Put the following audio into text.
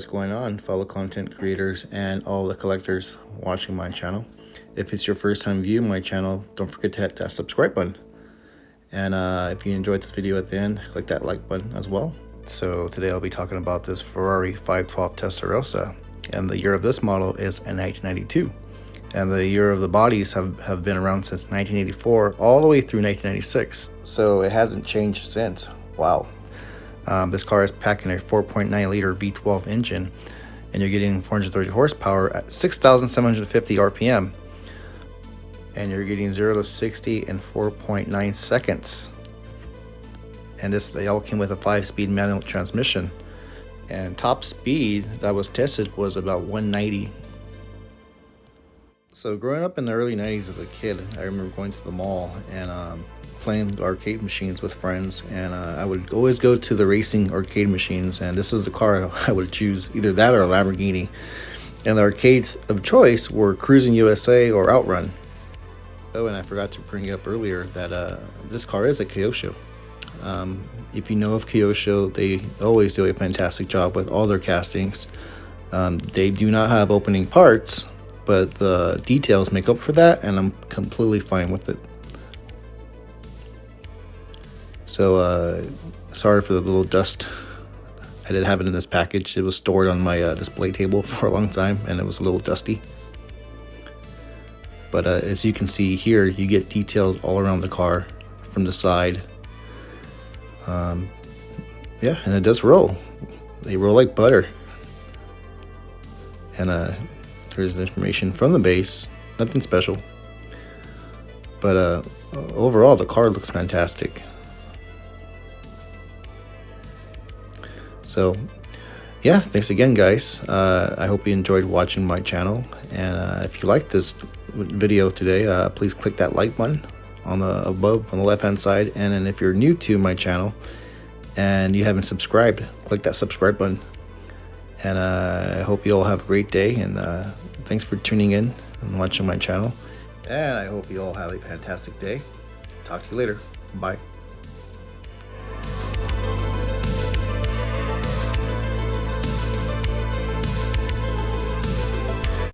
what's going on, fellow content creators and all the collectors watching my channel. If it's your first time viewing my channel, don't forget to hit that subscribe button. And if you enjoyed this video at the end, click that like button as well. So today I'll be talking about this Ferrari 512 Testarossa, and the year of this model is in 1992. And the year of the bodies have been around since 1984 all the way through 1996. So it hasn't changed since. Wow. This car is packing a 4.9 liter V12 engine, and you're getting 430 horsepower at 6,750 RPM. And you're getting 0 to 60 in 4.9 seconds. And they all came with a 5-speed manual transmission. And top speed that was tested was about 190. So growing up in the early 90s as a kid, I remember going to the mall and playing arcade machines with friends, and I would always go to the racing arcade machines, and this was the car I would choose, either that or a Lamborghini. And the arcades of choice were Cruising USA or Outrun. Oh, and I forgot to bring it up earlier that this car is a Kyosho. If you know of Kyosho, they always do a fantastic job with all their castings. They do not have opening parts, but the details make up for that, and I'm completely fine with it. So sorry for the little dust. I did have it in this package. It was stored on my display table for a long time, and it was a little dusty. But as you can see here, you get details all around the car from the side. Yeah, and it does roll. They roll like butter. And here's the information from the base. Nothing special. But overall, the car looks fantastic. So yeah, thanks again, guys. I hope you enjoyed watching my channel, and if you liked this video today, please click that like button on the above on the left hand side. And then if you're new to my channel and you haven't subscribed, click that subscribe button. And I hope you all have a great day, and thanks for tuning in and watching my channel, and I hope you all have a fantastic day. Talk to you later. Bye.